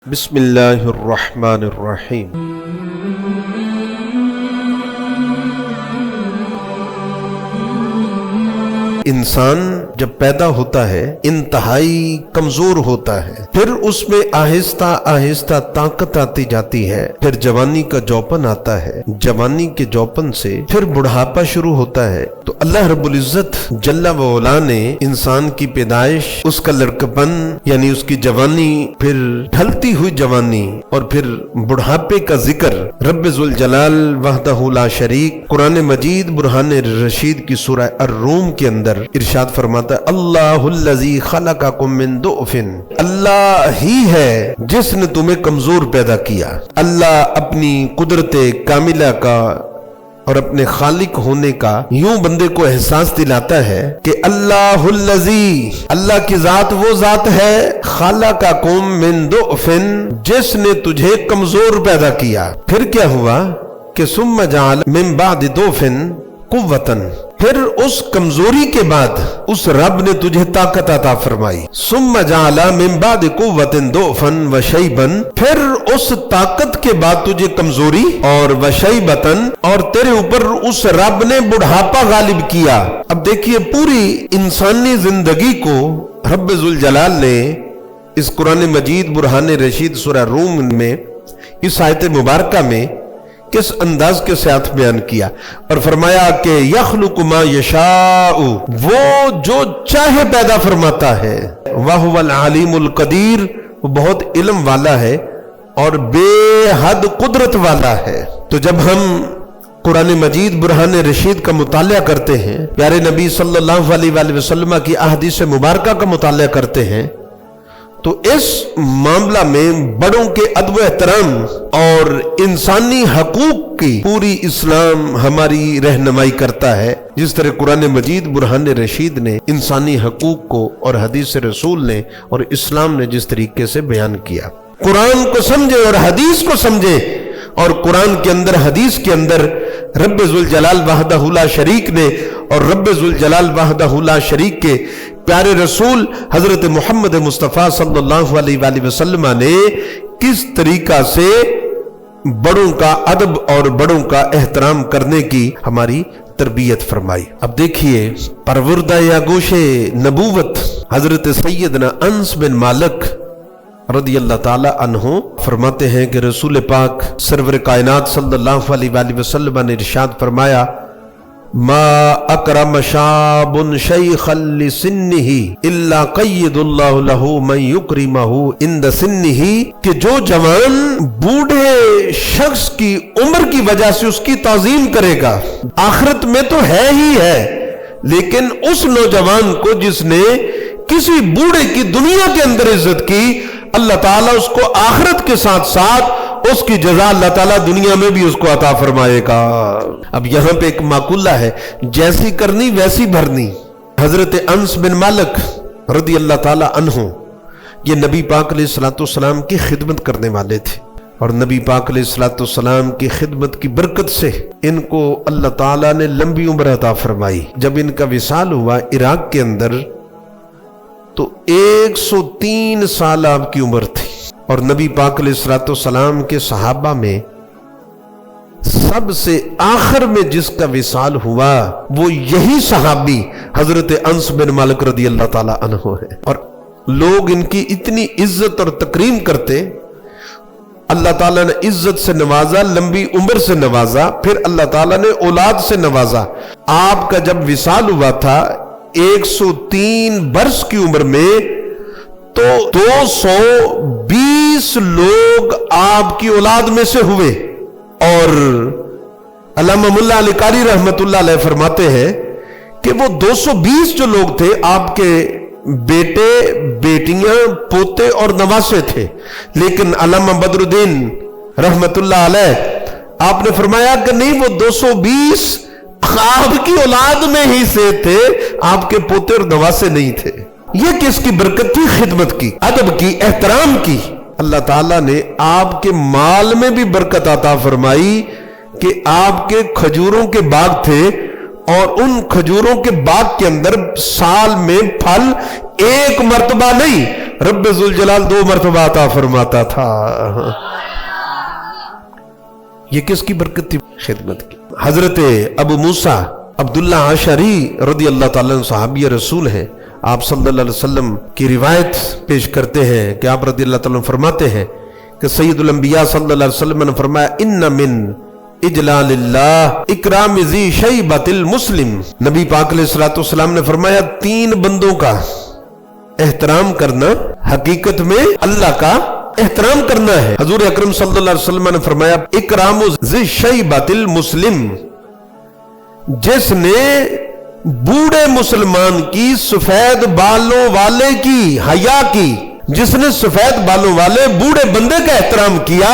بسم اللہ الرحمن الرحیم۔ انسان جب پیدا ہوتا ہے انتہائی کمزور ہوتا ہے، پھر اس میں آہستہ آہستہ طاقت آتی جاتی ہے، پھر جوانی کا جوپن آتا ہے، جوانی کے جوپن سے پھر بڑھاپا شروع ہوتا ہے۔ تو اللہ رب العزت جل و علا نے انسان کی پیدائش، اس کا لڑکپن یعنی اس کی جوانی، پھر ڈھلتی ہوئی جوانی اور پھر بڑھاپے کا ذکر رب ذوالجلال وحدہ لا شریک قرآن مجید برہان رشید کی سورہ الروم کے اندر ارشاد فرماتا ہے، اللہ الذی خلقکم من ضعف، اللہ ہی ہے جس نے تمہیں کمزور پیدا کیا۔ اللہ اپنی قدرت کاملہ کا اور اپنے خالق ہونے کا یوں بندے کو احساس دلاتا ہے کہ اللہ الذی، اللہ کی ذات وہ ذات ہے، خلقکم من ضعف، جس نے تجھے کمزور پیدا کیا۔ پھر کیا ہوا کہ ثم جعل من بعد ضعف قوة، پھر اس کمزوری کے بعد اس رب نے تجھے طاقت عطا فرمائی۔ ثم جعل من بعد قوة ضعفا وشیبا، پھر اس طاقت کے بعد تجھے کمزوری اور وشیبتا، اور تیرے اوپر اس رب نے بڑھاپا غالب کیا۔ اب دیکھیے پوری انسانی زندگی کو رب ذوالجلال نے اس قرآن مجید برہان رشید سورہ روم میں اس آیت مبارکہ میں کس انداز کے ساتھ بیان کیا اور فرمایا کہ یخلق ما یشاء، وہ جو چاہے پیدا فرماتا ہے، وَهُوَ الْعَلِيمُ الْقَدِيرُ، وہ بہت علم والا ہے اور بے حد قدرت والا ہے۔ تو جب ہم قرآن مجید برہان رشید کا مطالعہ کرتے ہیں، پیارے نبی صلی اللہ علیہ وآلہ وسلم کی احادیث مبارکہ کا مطالعہ کرتے ہیں، تو اس معاملہ میں بڑوں کے ادب و احترام اور انسانی حقوق کی پوری اسلام ہماری رہنمائی کرتا ہے، جس طرح قرآن مجید برہان رشید نے انسانی حقوق کو اور حدیث رسول نے اور اسلام نے جس طریقے سے بیان کیا۔ قرآن کو سمجھے اور حدیث کو سمجھے، اور قرآن کے اندر حدیث کے اندر رب ذوالجلال وحدہ لا شریک نے اور رب ذوالجلال وحدہ لا شریک کے پیارے رسول حضرت محمد مصطفیٰ صلی اللہ علیہ وآلہ وسلم نے کس طریقہ سے بڑوں کا ادب اور بڑوں کا احترام کرنے کی ہماری تربیت فرمائی۔ اب دیکھیے پروردہ یا گوش نبوت حضرت سیدنا انس بن مالک رضی اللہ تعالی عنہ فرماتے ہیں کہ رسول پاک سرور کائنات صلی اللہ علیہ وآلہ وسلم نے ارشاد فرمایا، ما اکرم شاب شیخا لسنہ الا قید اللہ لہ من یکرمہ عند سنہ، کہ جو جوان بوڑھے شخص کی عمر کی وجہ سے اس کی تعظیم کرے گا، آخرت میں تو ہے ہی ہے، لیکن اس نوجوان کو جس نے کسی بوڑھے کی دنیا کے اندر عزت کی، اللہ تعالیٰ اس کو آخرت کے ساتھ ساتھ اس کی جزا اللہ تعالیٰ دنیا میں بھی اس کو عطا فرمائے گا۔ اب یہاں پہ ایک معقولہ ہے، جیسی کرنی ویسی بھرنی۔ حضرت انس بن مالک رضی اللہ تعالیٰ عنہ یہ نبی پاک علیہ السلام کی خدمت کرنے والے تھے، اور نبی پاک علیہ السلام کی خدمت کی برکت سے ان کو اللہ تعالیٰ نے لمبی عمر عطا فرمائی۔ جب ان کا وصال ہوا عراق کے اندر تو 103 سال آپ کی عمر تھی، اور نبی پاک علیہ السلام کے صحابہ میں سب سے آخر میں جس کا وصال ہوا وہ یہی صحابی حضرت انس بن مالک رضی اللہ تعالی عنہ ہے، اور لوگ ان کی اتنی عزت اور تکریم کرتے۔ اللہ تعالیٰ نے عزت سے نوازا، لمبی عمر سے نوازا، پھر اللہ تعالیٰ نے اولاد سے نوازا۔ آپ کا جب وصال ہوا تھا 103 برس کی عمر میں، تو 220 لوگ آپ کی اولاد میں سے ہوئے، اور علامہ ملا علی قاری رحمت اللہ علیہ فرماتے ہیں کہ وہ 220 جو لوگ تھے آپ کے بیٹے، بیٹیاں، پوتے اور نواسے تھے، لیکن علامہ بدر الدین رحمت اللہ علیہ آپ نے فرمایا کہ نہیں، وہ 220 آپ کی اولاد میں ہی سے تھے، آپ کے پوتے اور نواسے نہیں تھے۔ یہ کس کی برکت تھی؟ خدمت کی، ادب کی، احترام کی۔ اللہ تعالیٰ نے آپ کے مال میں بھی برکت عطا فرمائی کہ آپ کے کھجوروں کے باغ تھے، اور ان کھجوروں کے باغ کے اندر سال میں پھل ایک مرتبہ نہیں रब ज़ुल जलाल 2 मरतबा अता फरमाता था। ये किसकी बरकत थी? खिदमत की। हजरत अबू मूसा अब्दुल्ला अशरी रदी अल्लाह ताला अन्हु सहाबी रसूल हैं। आप सल्लल्लाहु अलैहि वसल्लम की रिवायत पेश करते हैं कि आप रदी अल्लाह ताला फरमाते हैं कि सैयदुल अंबिया सल्लल्लाहु अलैहि वसल्लम ने फरमाया इन्ना मिन इजलालिल्लाह इकराम ज़ी शैबतिल मुस्लिम। नबी पाक अलैहिस्सलातु वस्सलाम ने फरमाया 3 बंदों का एहतराम करना हकीकत में अल्लाह का एहतराम करना है। हजूर अकरम सल्लल्लाहु अलैहि वसल्लम ने फरमाया इकराम ज़ी शैबतिल मुस्लिम, जिसने बूढ़े मुसलमान की सफेद बालों वाले की हया की, जिसने सफेद बालों वाले बूढ़े बंदे का एहतराम किया,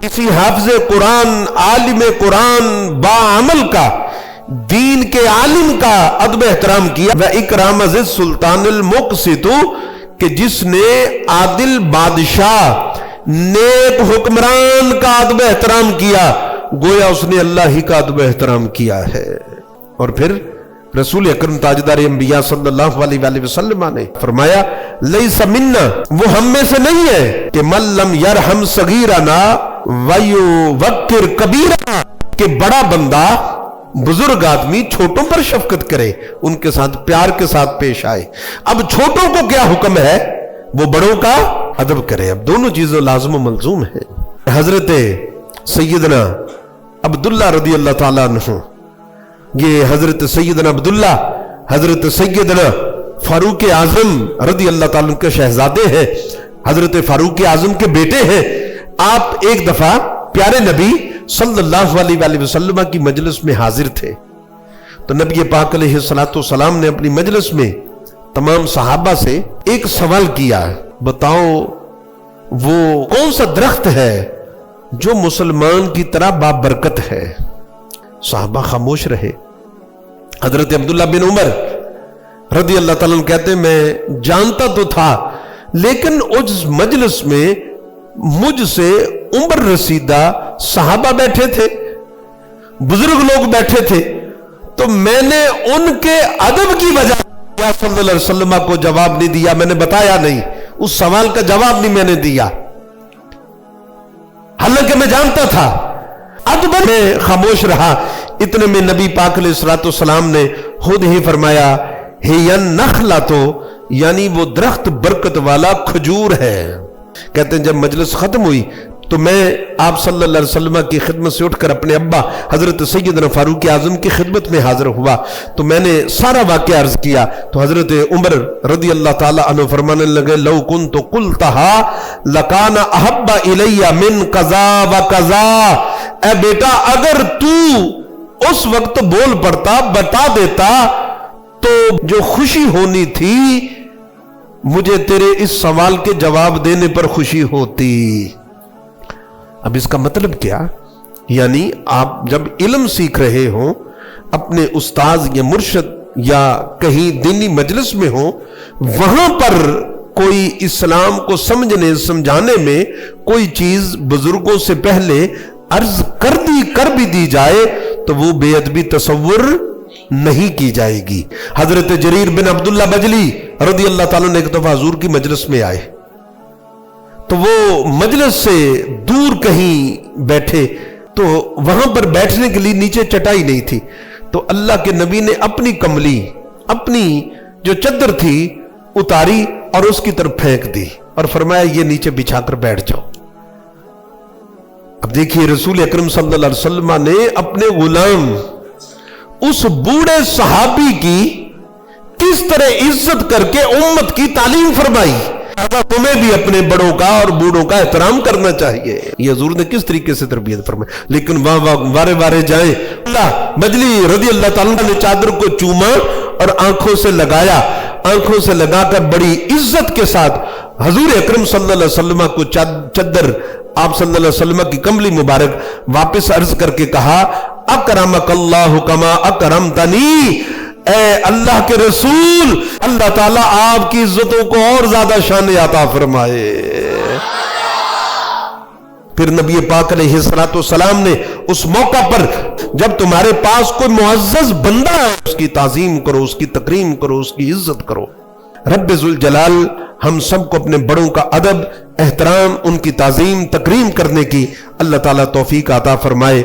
किसी हाफिज़े कुरान आलिम कुरान बाअमल का दीन के आलिम का अदब एहतराम किया। वह इकराम अज़ीज़ सुल्तानुल मुक़सितु, कि जिसने आदिल बादशाह नेक हुक्मरान का अदब एहतराम किया, गोया उसने अल्लाह ही का अदब एहतराम किया है। और फिर रसूल अकरम ताजदार अंबिया सल्लल्लाहु अलैहि वसल्लम ने फरमाया लैसा मिन्ना, वो हम में से नहीं है कि मल्लम यरहम सगीरना वयुवक्किर कबीरा, कि बड़ा बंदा बुजुर्ग आदमी छोटों पर शफकत करे, उनके साथ प्यार के साथ पेश आए। अब छोटों को क्या हुक्म है? वो बड़ों का अदब करे। अब दोनों चीजें लाज़िम मलज़ूम है। हजरत सैयदना अब्दुल्ला रदी अल्लाह ताला अन्हु, ये हजरत सैयदना अब्दुल्ला हजरत सैयदना फारूक आजम रदी अल्लाह ताला के शहजादे हैं, हजरत फारूक आजम के बेटे हैं। आप एक दफा प्यारे नबी सल्लल्लाहु अलैहि वसल्लम की मजलिस में हाजिर थे, तो नबी पाक अलैहिस्सलातु वस्सलाम ने अपनी मजलिस में तमाम सहाबा से एक सवाल किया, बताओ वो कौन सा दरख्त है जो मुसलमान की तरह बाबरकत है? सहाबा खामोश रहे। हजरत अब्दुल्ला बिन उमर रदी अल्लाह ताला कहते हैं मैं जानता तो था, लेकिन उस मजलिस में मुझसे उम्र रसीदा सहाबा बैठे थे, बुजुर्ग लोग बैठे थे, तो मैंने उनके अदब की वजह सल्लल्लाहु अलैहि वसल्लम को जवाब नहीं दिया, मैंने बताया नहीं, उस सवाल का जवाब नहीं मैंने दिया, हालांकि मैं जानता था। अदब में खामोश रहा। इतने में नबी पाक अलैहिस्सलातु वस्सलाम ने खुद ही फरमाया हियन नखला, तो यानी वो दरख्त बरकत वाला खजूर है। कहते हैं जब मजलिस खत्म हुई तो मैं आप सल्लल्लाहु अलैहि वसल्लम की खिदमत से उठकर अपने अब्बा हजरत सैयदना फारूक आजम की खिदमत में हाजिर हुआ, तो मैंने सारा वाक़या अर्ज किया। तो हजरत उमर रदी अल्लाह ताला अन्हु फरमाने लगे लौ कुन्तु कुल्तहा लकाना अहब्बा इलैया मिन कज़ा व कज़ा, ए बेटा अगर तू उस वक्त बोल पड़ता, बता देता, तो जो खुशी होनी थी मुझे तेरे इस सवाल के जवाब देने पर खुशी होती। अब इसका मतलब क्या? यानी आप जब इल्म सीख रहे हो, अपने उस्ताद या मुर्शद या कहीं दीनी मजलिस में हो, वहां पर कोई इस्लाम को समझने समझाने में कोई चीज बुजुर्गों से पहले अर्ज कर भी दी जाए तो वो बेअदबी तसव्वुर नहीं की जाएगी। हजरत जरीर बिन अब्दुल्ला बजली रदी अल्लाह ताला ने एक दफा हुजूर की मजलिस में आए, तो वो मजलिस से दूर कहीं बैठे, तो वहां पर बैठने के लिए नीचे चटाई नहीं थी, तो अल्लाह के नबी ने अपनी कमली, अपनी जो चद्दर थी उतारी और उसकी तरफ फेंक दी और फरमाया ये नीचे बिछाकर बैठ जाओ। अब देखिए रसूल अकरम सल्लल्लाहु अलैहि वसल्लम ने अपने गुलाम उस बूढ़े सहाबी की किस तरह इज्जत करके उम्मत की तालीम फरमाई। तुम्हें भी अपने बड़ों का और बूढ़ों का एहतराम करना चाहिए। ये हुजूर ने किस तरीके से तरबियत फरमाई। लेकिन वारे वारे जाए अल्लाह बजली रज़ी अल्लाह ताला ने चादर को चूमा और आंखों से लगाया, आंखों से लगाकर बड़ी इज्जत के साथ हुजूर अकरम सल्लल्लाहु अलैहि वसल्लम को चद्दर आप सल्लल्लाहु अलैहि वसल्लम की कमली मुबारक वापस अर्ज करके कहा अकरमकल्लाहु कमा अकरमतनी, ए अल्लाह के रसूल अल्लाह ताला आपकी इज्जतों को और ज्यादा शान अता फरमाए। फिर नबी पाक अलैहिस्सलातु वस्सलाम ने उस मौका पर जब तुम्हारे पास कोई मुअज़्ज़ज़ बंदा है उसकी ताज़ीम करो, उसकी तकरीम करो, उसकी इज्जत करो। رب ذوال جلال ہم سب کو اپنے بڑوں کا ادب، احترام، ان کی تعظیم تکریم کرنے کی اللہ تعالیٰ توفیق عطا فرمائے۔